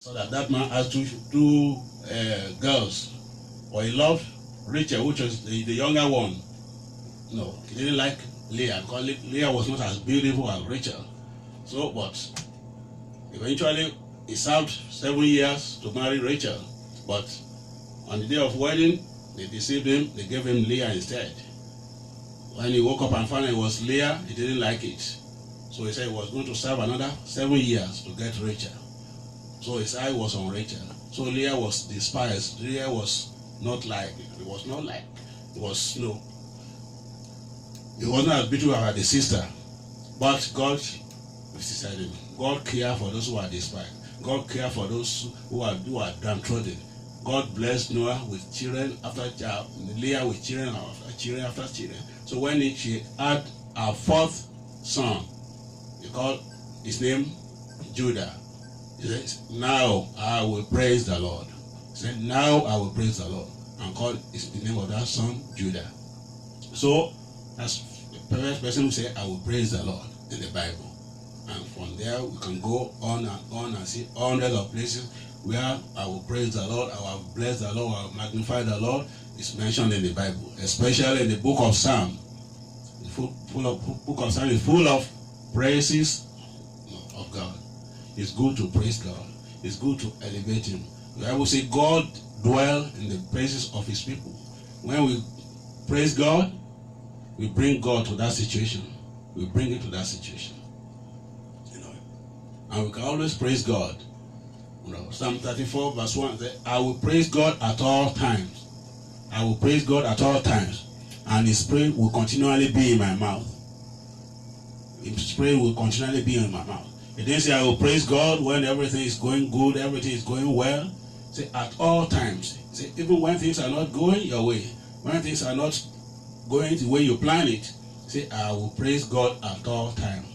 So that man has two girls. Or he loved Rachel, which was the younger one. No, he didn't like Leah because Leah was not as beautiful as Rachel. So, but eventually he served 7 years to marry Rachel. But on the day of wedding, they deceived him. They gave him Leah instead. When he woke up and found it was Leah, he didn't like it. So he said he was going to serve another 7 years to get Rachel. So his eye was on Rachel. So Leah was despised. Leah was not like, it was not like, it was, no. It wasn't as beautiful as the sister. But God decided him. God cared for those who are despised. God cared for those who are downtrodden. God blessed Noah with children after child, Leah with children after children. So when she had her fourth son, he called his name Judah. He said, now I will praise the Lord. He said, now I will praise the Lord. And called the name of that son Judah. So that's the first person who said, I will praise the Lord in the Bible. And from there we can go on and see hundreds of places where I will praise the Lord, I will bless the Lord, I will magnify the Lord. It's mentioned in the Bible, especially in the book of Psalm. The book of Psalm is full of praises of God. It's good to praise God. It's good to elevate Him. The Bible says God dwells in the praises of His people. When we praise God, we bring God to that situation. We bring it to that situation. And we can always praise God. Psalm 34 verse 1 says, I will praise God at all times. I will praise God at all times. And His praise will continually be in my mouth. His praise will continually be in my mouth. It didn't say I will praise God when everything is going good, everything is going well. Say at all times. Say even when things are not going your way, when things are not going the way you plan it, say I will praise God at all times.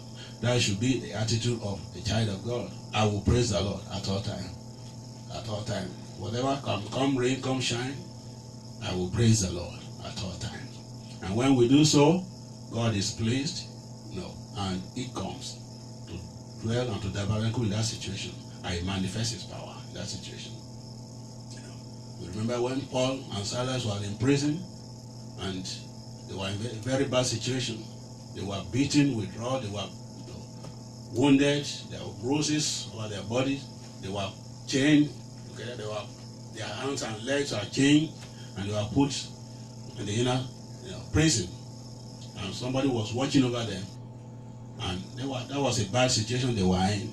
That should be the attitude of a child of God. I will praise the Lord at all time. At all time. Whatever come rain, come shine, I will praise the Lord at all times. And when we do so, God is pleased, and He comes to dwell and to tabernacle in that situation, and He manifests His power in that situation. You remember when Paul and Silas were in prison, and they were in a very bad situation. They were beaten with rod, they were wounded, there were bruises over their bodies, they were chained, okay, their hands and legs are chained, and they were put in the inner prison. And somebody was watching over them, and that was a bad situation they were in.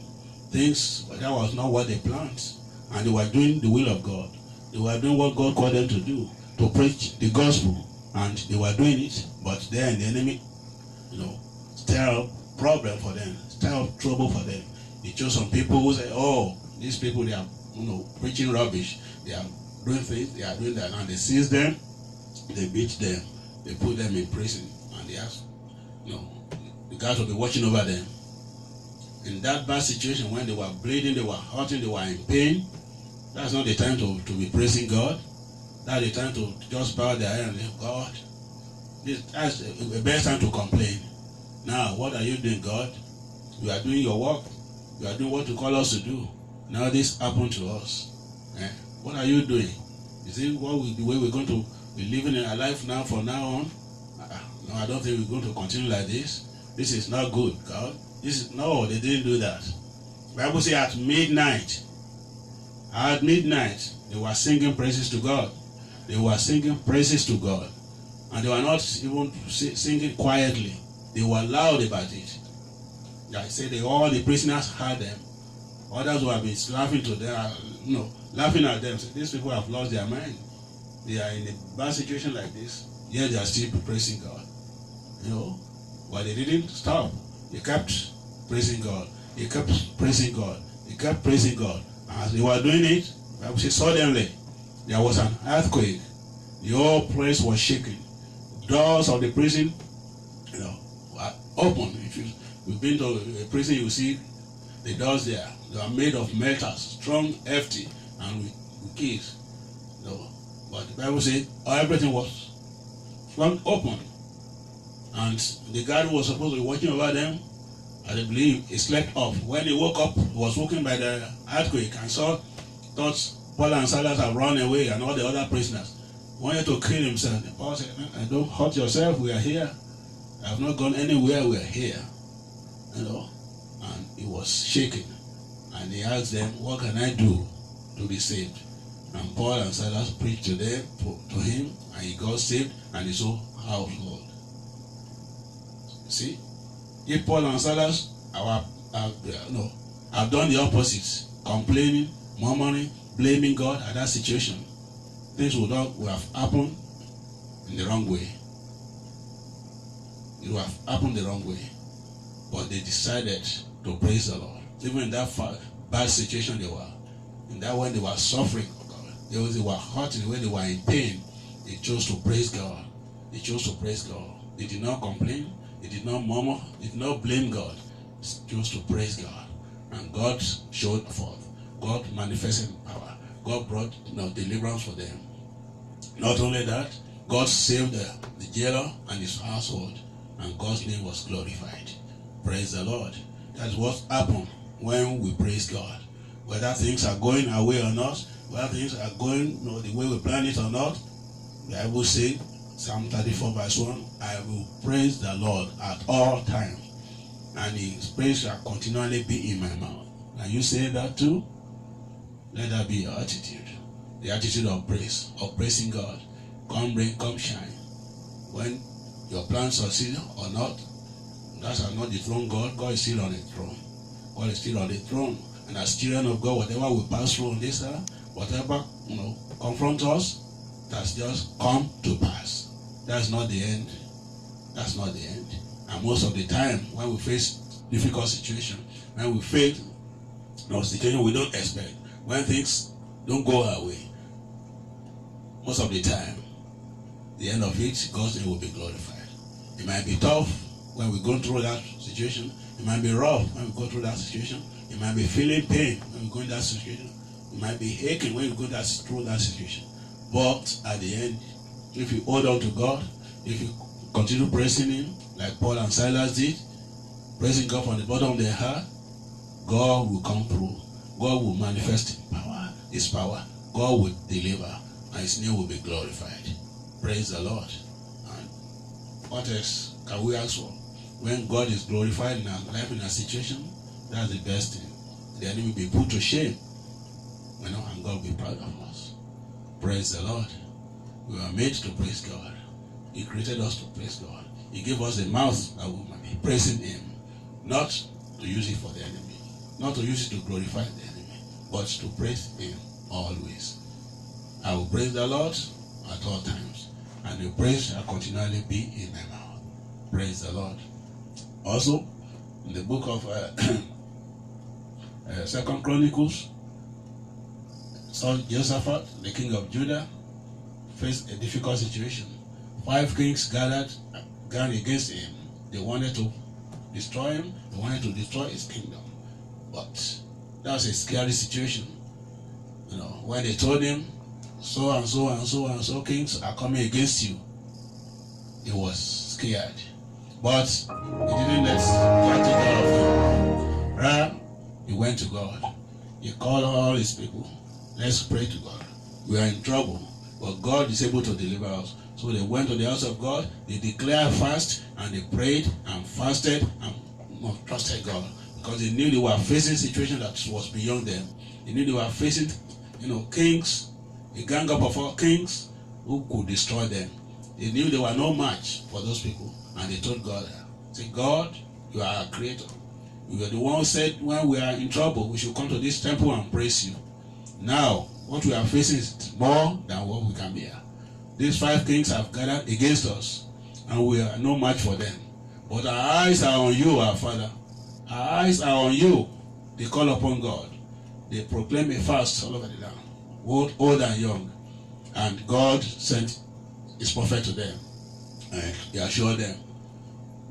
That was not what they planned, and they were doing the will of God. They were doing what God called them to do, to preach the gospel, and they were doing it. But then the enemy, stirred up problem for them, stirred up trouble for them. They chose some people who say, "Oh, these people they are, preaching rubbish. They are doing things. They are doing that," and they seize them, they beat them, they put them in prison, and they ask, the guys will be watching over them. In that bad situation, when they were bleeding, they were hurting, they were in pain, that's not the time to be praising God. That's the time to just bow their head and say, God, that's the best time to complain. Now, what are you doing, God? You are doing your work. You are doing what you call us to do. Now this happened to us. What are you doing? Is it the way we're going to be living in our life now from now on? No, I don't think we're going to continue like this. This is not good, God. No, they didn't do that. The Bible says at midnight, they were singing praises to God. They were singing praises to God. And they were not even singing quietly. They were loud about it. I said all the prisoners heard them. Others who have been laughing to them, laughing at them. So these people have lost their mind. They are in a bad situation like this, yet they are still praising God. But they didn't stop. They kept praising God. They kept praising God. They kept praising God. As they were doing it, the Bible says suddenly there was an earthquake. The whole place was shaking. Doors of the prison, were open. If you've been to a prison, you see the doors there. They are made of metals, strong, hefty, and with keys. But the Bible said everything was flung open, and the guard who was supposed to be watching over them I believe he slept off. When he woke up, he was woken by the earthquake and thought Paul and Silas have run away and all the other prisoners. Wanted to kill himself. Paul said, don't hurt yourself, we are here. I have not gone anywhere, we are here. And he was shaking. And he asked them, what can I do to be saved? And Paul and Silas preached to him, and he got saved, and his whole household. See, if Paul and Silas have done the opposite, complaining, murmuring, blaming God at that situation, things would have happened in the wrong way. It would have happened the wrong way. But they decided to praise the Lord. Even in that bad situation they were, in that when they were suffering, they were hurting, when they were in pain, they chose to praise God. They chose to praise God. They did not complain. They did not murmur. They did not blame God. They chose to praise God. And God showed forth. God manifested power. God brought deliverance for them. Not only that, God saved the jailer and his household, and God's name was glorified. Praise the Lord. That's what happened when we praise God. Whether things are going our way or not, whether things are going the way we plan it or not, the Bible says, Psalm 34 verse 1, I will praise the Lord at all times, and his praise shall continually be in my mouth. Can you say that too? Let that be your attitude. The attitude of praise, of praising God. Come rain, come shine. When your plans succeed or not, that shall not dethrone God. God is still on the throne. God is still on the throne. And as children of God, whatever we pass through on this earth, whatever confront us, that's just come to pass. That's not the end. That's not the end. And most of the time, when we face difficult situations, when we face situation we don't expect, when things don't go our way, most of the time, the end of it, God's name will be glorified. It might be tough when we go through that situation. It might be rough when we go through that situation. It might be feeling pain when we go in that situation. It might be aching when we go through that situation. But at the end, if you hold on to God, if you continue praising Him, like Paul and Silas did, praising God from the bottom of their heart, God will come through. God will manifest His power. God will deliver, and His name will be glorified. Praise the Lord. And what else can we ask for? When God is glorified in our life, in our situation, that's the best thing. The enemy will be put to shame, and God will be proud of us. Praise the Lord. We were made to praise God. He created us to praise God. He gave us a mouth that we might be praising Him, not to use it for the enemy, not to use it to glorify the enemy, but to praise Him always. I will praise the Lord at all times, and the praise shall continually be in my mouth. Praise the Lord. Also, in the book of 2 Chronicles, Son Jehoshaphat, the king of Judah, faced a difficult situation. 5 kings gathered against him. They wanted to destroy him. They wanted to destroy his kingdom. But that was a scary situation. When they told him, so and so and so and so kings are coming against you, he was scared. But he didn't let that take care of him. Rather, he went to God. He called all his people. Let's pray to God. We are in trouble, but God is able to deliver us. So they went to the house of God. They declared fast, and they prayed and fasted and trusted God, because they knew they were facing a situation that was beyond them. They knew they were facing, kings, a gang up of all kings who could destroy them. They knew they were no match for those people, and they told God, say, God, you are our creator. You are the one who said when we are in trouble, we should come to this temple and praise you. Now, what we are facing is more than what we can bear. These 5 kings have gathered against us, and we are no match for them. But our eyes are on you, our Father. Our eyes are on you. They call upon God. They proclaim a fast all over the land, old and young. And God sent His prophet to them. And He assured them,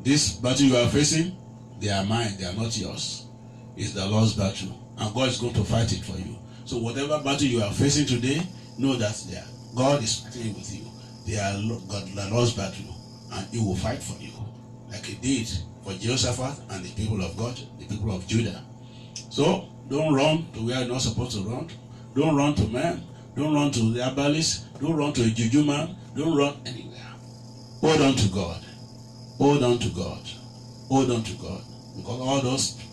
this battle you are facing, they are mine, they are not yours. It's the Lord's battle, and God is going to fight it for you. So whatever battle you are facing today, know that God is fighting with you. They are the Lord's battle, and He will fight for you, like He did for Jehoshaphat and the people of God, the people of Judah. So don't run to where you're not supposed to run. Don't run to men. Don't run to the herbalists. Don't run to a juju man. Don't run anywhere. Hold on to God. Hold on to God. Hold on to God. Because all those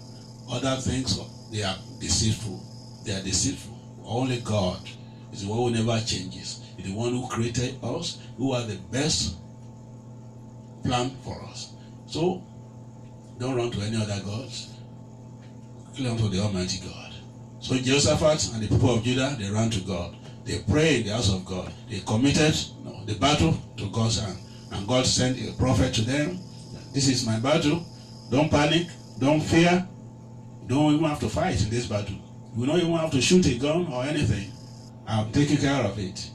other things, they are deceitful. They are deceitful. Only God is the one who never changes. He's the one who created us, who has the best plan for us. So, don't run to any other gods. Cling on to the Almighty God. So Jehoshaphat and the people of Judah, they ran to God. They prayed in the house of God. They committed the battle to God's hand. And God sent a prophet to them. This is my battle. Don't panic. Don't fear. You don't even have to fight in this battle. You don't even have to shoot a gun or anything. I'm taking care of it.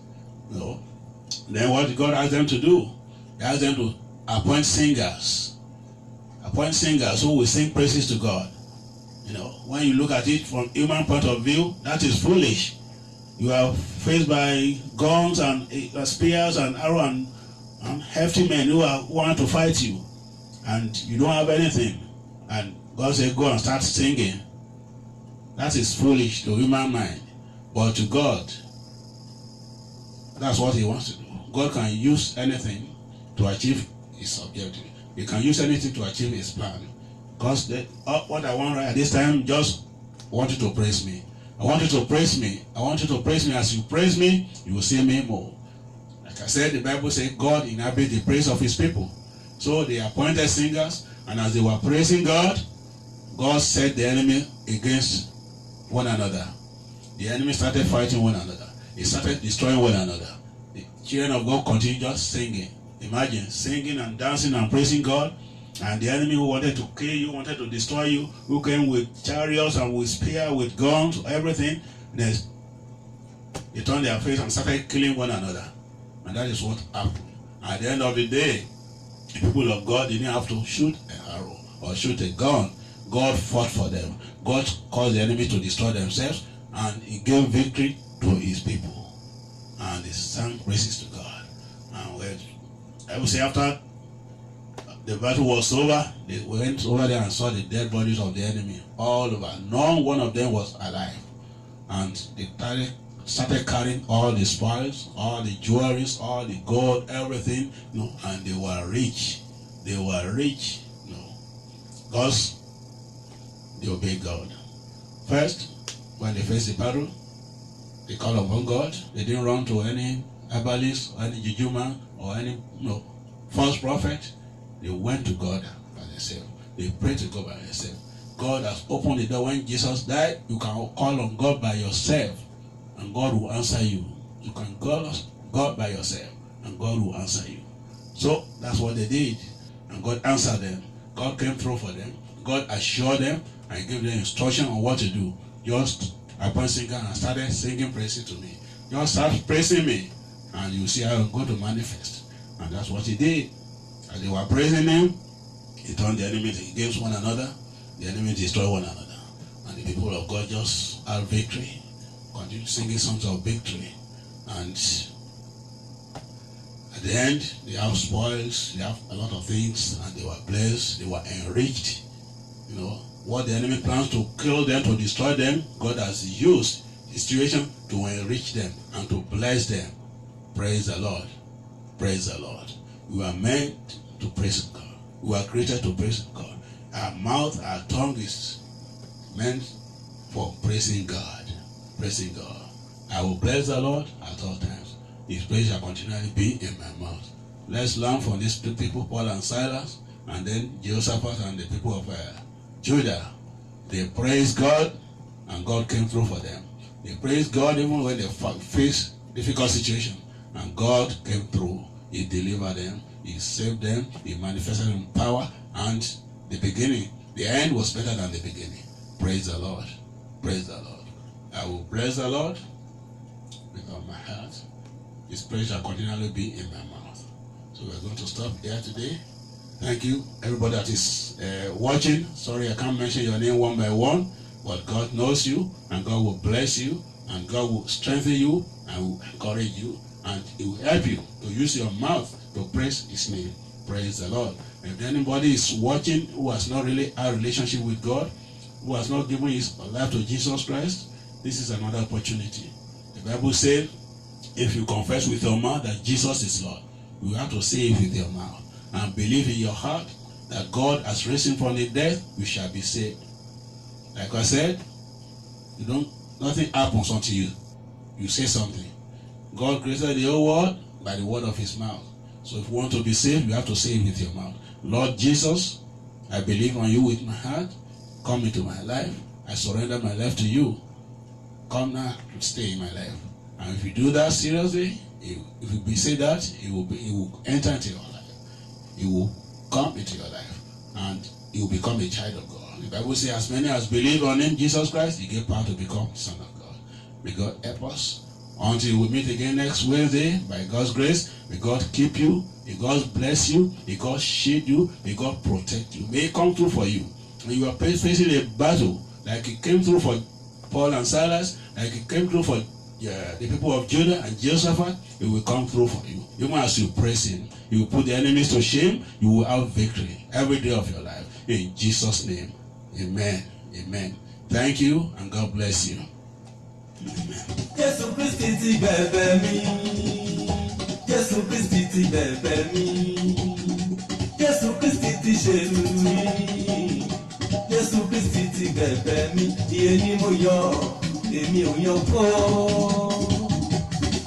Then what did God ask them to do? He asked them to appoint singers. Appoint singers who will sing praises to God. When you look at it from human point of view, that is foolish. You are faced by guns and spears and arrows and hefty men who want to fight you, and you don't have anything. And God said, go and start singing. That is foolish to human mind. But to God, that's what he wants to do. God can use anything to achieve his objective. He can use anything to achieve his plan. Because what I want right at this time, just want you to praise me. I want you to praise me. I want you to praise me. As you praise me, you will see me more. Like I said, the Bible says God inhabits the praise of his people. So they appointed singers, and as they were praising God, God set the enemy against one another. The enemy started fighting one another. They started destroying one another. The children of God continued just singing. Imagine singing and dancing and praising God. And the enemy who wanted to kill you, wanted to destroy you, who came with chariots and with spears, with guns, everything, they turned their face and started killing one another. And that is what happened. At the end of the day, the people of God didn't have to shoot an arrow or shoot a gun. God fought for them. God caused the enemy to destroy themselves, and he gave victory to his people. And they sang praises to God. And I would say after the battle was over, they went over there and saw the dead bodies of the enemy all over. None one of them was alive. And they started carrying all the spoils, all the jewelries, all the gold, everything, and they were rich. They were rich, because they obeyed God. First, when they faced the battle, they called upon God. They didn't run to any herbalist or any juju man or any false prophet. They went to God by themselves. They prayed to God by themselves. God has opened the door. When Jesus died, you can call on God by yourself, and God will answer you. You can call God by yourself, and God will answer you. So that's what they did, and God answered them. God came through for them. God assured them and gave them instruction on what to do. Just appoint singer and started singing praises to me. Just start praising me, and you see how I'm going to manifest. And that's what he did. As they were praising him, he turned the enemy against one another. The enemy destroyed one another. And the people of God just had victory. Continued singing songs of victory. And at the end, they have spoils, they have a lot of things, and they were blessed, they were enriched. What the enemy plans to kill them, to destroy them, God has used the situation to enrich them and to bless them. Praise the Lord. Praise the Lord. We are meant to praise God. We are created to praise God. Our mouth, our tongue is meant for praising God. Praising God. I will bless the Lord at all times. His praise shall continually be in my mouth. Let's learn from these two people, Paul and Silas, and then Jehoshaphat and the people of Judah. They praised God, and God came through for them. They praised God even when they faced difficult situation, and God came through. He delivered them, he saved them, he manifested in power, and the end was better than the beginning. Praise the Lord. Praise the Lord. I will bless the Lord with all my heart. His praise shall continually be in my mouth. So we're going to stop here today. Thank you, everybody that is watching. Sorry, I can't mention your name one by one, but God knows you, and God will bless you, and God will strengthen you, and will encourage you, and He will help you to use your mouth to praise His name. Praise the Lord. If anybody is watching who has not really had a relationship with God, who has not given his life to Jesus Christ, this is another opportunity. The Bible said, if you confess with your mouth that Jesus is Lord, you have to say it with your mouth and believe in your heart that God has raised him from the dead, you shall be saved. Like I said, nothing happens until you say something. God created the whole world by the word of his mouth. So if you want to be saved, you have to say it with your mouth. Lord Jesus, I believe on you with my heart. Come into my life. I surrender my life to you. Come now and stay in my life. And if you do that seriously, if you say that, it will enter into your life. It will come into your life. And you will become a child of God. The Bible says, as many as believe on him, Jesus Christ, you get power to become son of God. May God help us. Until we meet again next Wednesday, by God's grace, may God keep you, may God bless you, may God shield you, may God protect you. May it come through for you. When you are facing a battle, like it came through for Paul and Silas, like it came through for the people of Judah and Jehoshaphat, it will come through for you. Even as you praise him, you will put the enemies to shame, you will have victory every day of your life. In Jesus' name, amen. Amen. Thank you, and God bless you. Jésù Kristi ti bẹ̀bẹ̀ mi. Jésù Kristi ti bẹ̀bẹ̀ mi. Jésù Kristi ti ṣètùtù mi. Jésù Kristi ti bẹ̀bẹ̀ mi. Iye ni mo yọ, èmi ò yan kó.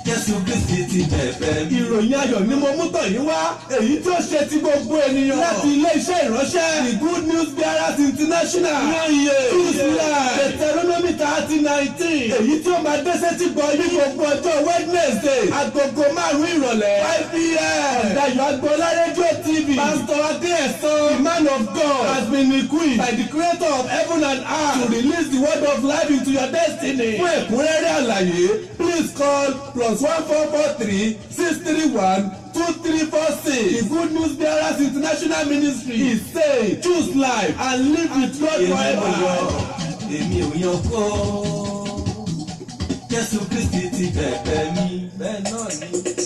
Jésù Kristi ti bẹ̀bẹ̀ mi. Ìròyìn ayọ̀ ni mo mú tọ̀ yín wá. Èyí tí ó ṣe ti gbogbo ènìyàn. Láti ilé-iṣẹ́ ìránṣẹ́. The Good News Bearers International. Yóòye. Tuesday. Deuteronomy 30:19. Èyí tí ó máa dé sétí gbọ́ ní gbogbo ọjọ́ Wednesday. Agogo 5 ìrọ̀lẹ́. 5 p.m. Dayo Agboola RadioTv. Pastor Ade Esan, the man of God, has been equipped by the creator of heaven and earth to release the word of life into your destiny. Fún ẹ̀kúnrẹ́rẹ́ àlàyé, please call +1443 631 2346. The Good News Bearers International Ministry is saying, choose life and live with God forever. Èmi ò yan kó. Jésù Kristi ti bẹ̀bẹ̀ mi. Bẹ́ẹ̀ náà ni.